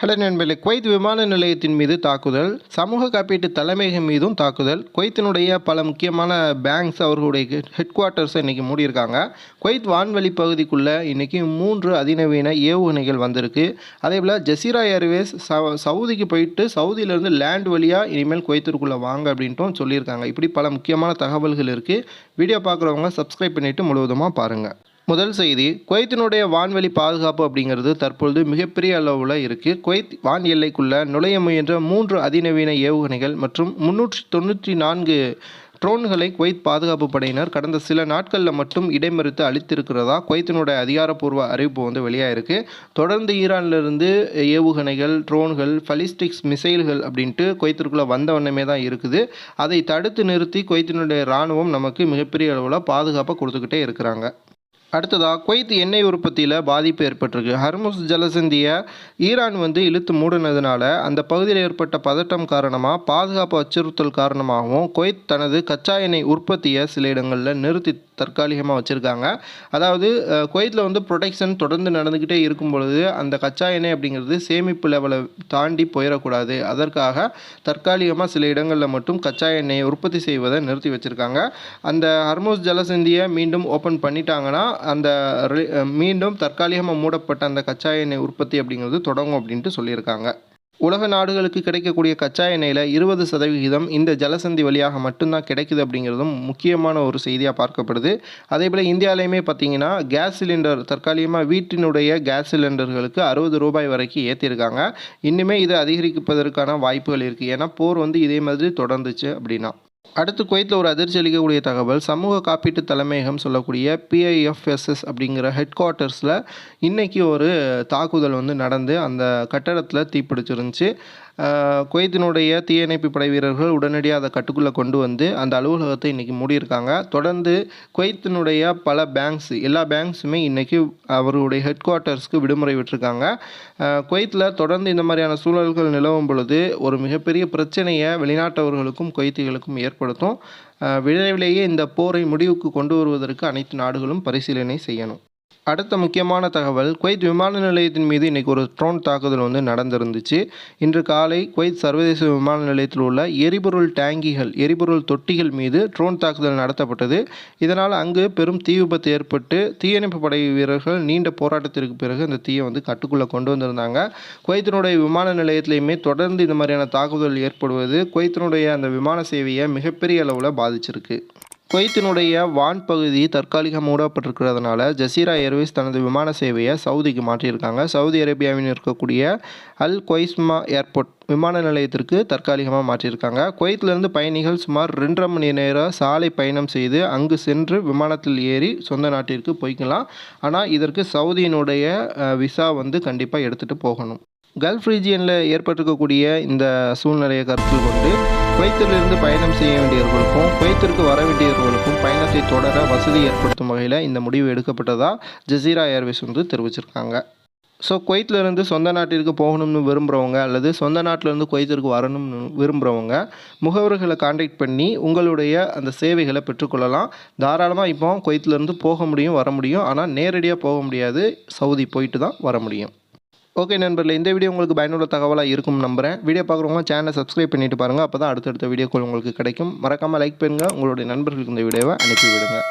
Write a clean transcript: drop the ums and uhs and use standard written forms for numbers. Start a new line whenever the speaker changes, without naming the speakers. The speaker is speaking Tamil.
ஹலோ நண்பர்களே, குவைத் விமான நிலையத்தின் மீது தாக்குதல், சமூக காப்பீட்டு தலைமையகம் மீதும் தாக்குதல். குவைத்தினுடைய பல முக்கியமான பேங்க்ஸ் அவர்களுடைய ஹெட் குவார்ட்டர்ஸை இன்றைக்கி மூடியிருக்காங்க. குவைத் வான்வெளி பகுதிக்குள்ளே இன்றைக்கி 3 அதிநவீன ஏவுகணைகள் வந்திருக்கு. அதேபோல் ஜசீரா ஏர்வேஸ் சவுதிக்கு போயிட்டு சவுதியிலேருந்து லேண்ட் வழியாக இனிமேல் குவைத்திற்குள்ளே வாங்க அப்படின்ட்டும் சொல்லியிருக்காங்க. இப்படி பல முக்கியமான தகவல்கள் இருக்குது. வீடியோ பார்க்குறவங்க சப்ஸ்கிரைப் பண்ணிவிட்டு முழுவதுமாக பாருங்கள். முதல் செய்தி, குவைத்தினுடைய வான்வெளி பாதுகாப்பு அப்படிங்கிறது தற்பொழுது மிகப்பெரிய அளவில் இருக்குது. குவைத் வான் எல்லைக்குள்ளே நுழைய முயன்ற 3 அதிநவீன ஏவுகணைகள் மற்றும் 394 ட்ரோன்களை குவைத் பாதுகாப்பு படையினர் கடந்த சில நாட்களில் மட்டும் இடைமறித்து அளித்திருக்கிறதா குவைத்தினுடைய அதிகாரப்பூர்வ அறிவிப்பு வெளியாயிருக்கு. தொடர்ந்து ஈரானிலிருந்து ஏவுகணைகள், ட்ரோன்கள், பலிஸ்டிக்ஸ் மிசைல்கள் அப்படின்ட்டு குவைத்திற்குள்ளே வந்த வண்ணமே தான் இருக்குது. அதை தடுத்து நிறுத்தி குவைத்தினுடைய இராணுவம் நமக்கு மிகப்பெரிய அளவில் பாதுகாப்பை கொடுத்துக்கிட்டே இருக்கிறாங்க. அடுத்ததாக, குவைத் எண்ணெய் உற்பத்தியில் பாதிப்பு ஏற்பட்டிருக்கு. ஹர்முஸ் ஜலசந்தியை ஈரான் இழுத்து மூடினதுனால அந்த பகுதியில் ஏற்பட்ட பதட்டம் காரணமாக, பாதுகாப்பு அச்சுறுத்தல் காரணமாகவும் குவைத் தனது கச்சா எண்ணெய் உற்பத்தியை சில இடங்களில் நிறுத்தி தற்காலிகமாக வச்சுருக்காங்க. அதாவது குவைத்தில் ப்ரொடெக்ஷன் தொடர்ந்து நடந்துக்கிட்டே இருக்கும் பொழுது அந்த கச்சா எண்ணெய் அப்படிங்கிறது சேமிப்பு லெவலை தாண்டி போயிடக்கூடாது. அதற்காக தற்காலிகமாக சில இடங்களில் மட்டும் கச்சா எண்ணெயை உற்பத்தி செய்வதை நிறுத்தி வச்சுருக்காங்க. அந்த ஹர்முஸ் ஜலசந்தியை மீண்டும் ஓப்பன் பண்ணிட்டாங்கன்னா அந்த மீண்டும் தற்காலிகமாக மூடப்பட்ட அந்த கச்சா எண்ணெய் உற்பத்தி அப்படிங்கிறது தொடங்கும் அப்படின்ட்டு சொல்லியிருக்காங்க. உலக நாடுகளுக்கு கிடைக்கக்கூடிய கச்சா எண்ணெயில் 20% இந்த ஜலசந்தி வழியாக மட்டும்தான் கிடைக்குது அப்படிங்கிறதும் முக்கியமான ஒரு செய்தியாக பார்க்கப்படுது. அதேபோல் இந்தியாவிலையுமே பார்த்திங்கன்னா கேஸ் சிலிண்டர் தற்காலிகமாக வீட்டினுடைய கேஸ் சிலிண்டர்களுக்கு ₹60 வரைக்கும் ஏற்றிருக்காங்க. இன்னுமே இது அதிகரிப்பதற்கான வாய்ப்புகள் இருக்குது. ஏன்னா போர் இதே மாதிரி தொடர்ந்துச்சு அப்படின்னா. அடுத்து, குவைத்தில் ஒரு அதிர்ச்சி அளிக்கக்கூடிய தகவல், சமூக காப்பீட்டு தலைமையகம் சொல்லக்கூடிய PIFSS அப்படிங்கிற ஹெட் குவார்ட்டர்ஸில் இன்றைக்கி ஒரு தாக்குதல் நடந்து அந்த கட்டடத்தில் தீப்பிடிச்சிருந்துச்சு. குவைத்தினுடைய தீயணைப்பு படை வீரர்கள் உடனடியாக அதை கட்டுக்குள்ளே கொண்டு வந்து அந்த அலுவலகத்தை இன்றைக்கி மூடியிருக்காங்க. தொடர்ந்து குவைத்தினுடைய பல பேங்க்ஸ், எல்லா பேங்க்ஸுமே இன்றைக்கி அவர்களுடைய ஹெட் குவார்ட்டர்ஸ்க்கு விடுமுறை விட்டுருக்காங்க. குவைத்தில் தொடர்ந்து இந்த மாதிரியான சூழல்கள் நிலவும் பொழுது ஒரு மிகப்பெரிய பிரச்சனையை வெளிநாட்டவர்களுக்கும் குவைத்திகளுக்கும் ஏற்படுத்தும். விரைவிலேயே இந்த போரை முடிவுக்கு கொண்டு வருவதற்கு அனைத்து நாடுகளும் பரிசீலனை செய்யணும். அடுத்த முக்கியமான தகவல், குவைத் விமான நிலையத்தின் மீது இன்றைக்கி ஒரு ட்ரோன் தாக்குதல் நடந்துருந்துச்சு. இன்று காலை குவைத் சர்வதேச விமான நிலையத்தில் உள்ள எரிபொருள் தொட்டிகள் மீது ட்ரோன் தாக்குதல் நடத்தப்பட்டது. இதனால் அங்கு பெரும் தீ விபத்து ஏற்பட்டு தீயணைப்பு படை வீரர்கள் நீண்ட போராட்டத்திற்கு பிறகு அந்த தீயை கட்டுக்குள்ளே கொண்டு வந்திருந்தாங்க. குவைத்தினுடைய விமான நிலையத்திலையுமே தொடர்ந்து இந்த மாதிரியான தாக்குதல் ஏற்படுவது குவைத்தினுடைய அந்த விமான சேவையை மிகப்பெரிய அளவில் பாதிச்சிருக்கு. குவைத்தினுடைய வான் பகுதி தற்காலிக மூடப்பட்டிருக்கிறதுனால ஜசீரா ஏர்வேஸ் தனது விமான சேவையை சவுதிக்கு மாற்றியிருக்காங்க. சவுதி அரேபியாவில் இருக்கக்கூடிய அல் குவைஸ்மா ஏர்போர்ட் விமான நிலையத்திற்கு தற்காலிகமாக மாற்றியிருக்காங்க. குவைத்திலிருந்து பயணிகள் சுமார் 2.5 மணி நேரம் சாலை பயணம் செய்து அங்கு சென்று விமானத்தில் ஏறி சொந்த நாட்டிற்கு போய்க்கலாம். ஆனால் இதற்கு சவுதியினுடைய விசா கண்டிப்பாக எடுத்துகிட்டு போகணும். கல்ஃப் ரீஜியனில் ஏற்பட்டிருக்கக்கூடிய இந்த சூழ்நிலையை கருத்தில் கொண்டு குவைத்திலிருந்து பயணம் செய்ய வேண்டியவர்களுக்கும் குவைத்திற்கு வர வேண்டியவர்களுக்கும் பயணத்தை தொடர வசதி ஏற்படுத்தும் வகையில் இந்த முடிவு எடுக்கப்பட்டதாக ஜசீரா ஏர்வேஸ் தெரிவிச்சிருக்காங்க. ஸோ குவைத்திலிருந்து சொந்த நாட்டிற்கு போகணும்னு விரும்புகிறவங்க அல்லது சொந்த நாட்டிலேருந்து குவைத்திற்கு வரணும்னு விரும்புகிறவங்க முகவர்களை கான்டாக்ட் பண்ணி உங்களுடைய அந்த சேவைகளை பெற்றுக்கொள்ளலாம். தாராளமாக இப்போ குவைத்திலிருந்து போக முடியும், வர முடியும். ஆனால் நேரடியாக போக முடியாது, சவுதி போயிட்டு தான் வர முடியும். ஓகே நண்பர்களே, இந்த வீடியோ உங்களுக்கு பயனுள்ள தகவலாக இருக்கும் நம்புகிறேன். வீடியோ பார்க்குறவங்க சேனலை சப்ஸ்கிரைப் பண்ணிவிட்டு பாருங்கள். அப்போ தான் அடுத்தடுத்த வீடியோக்கள் உங்களுக்கு கிடைக்கும். மறக்காமல் லைக் பண்ணுங்கள். உங்களுடைய நண்பர்களுக்கு இந்த வீடியோவை அனுப்பி விடுங்க.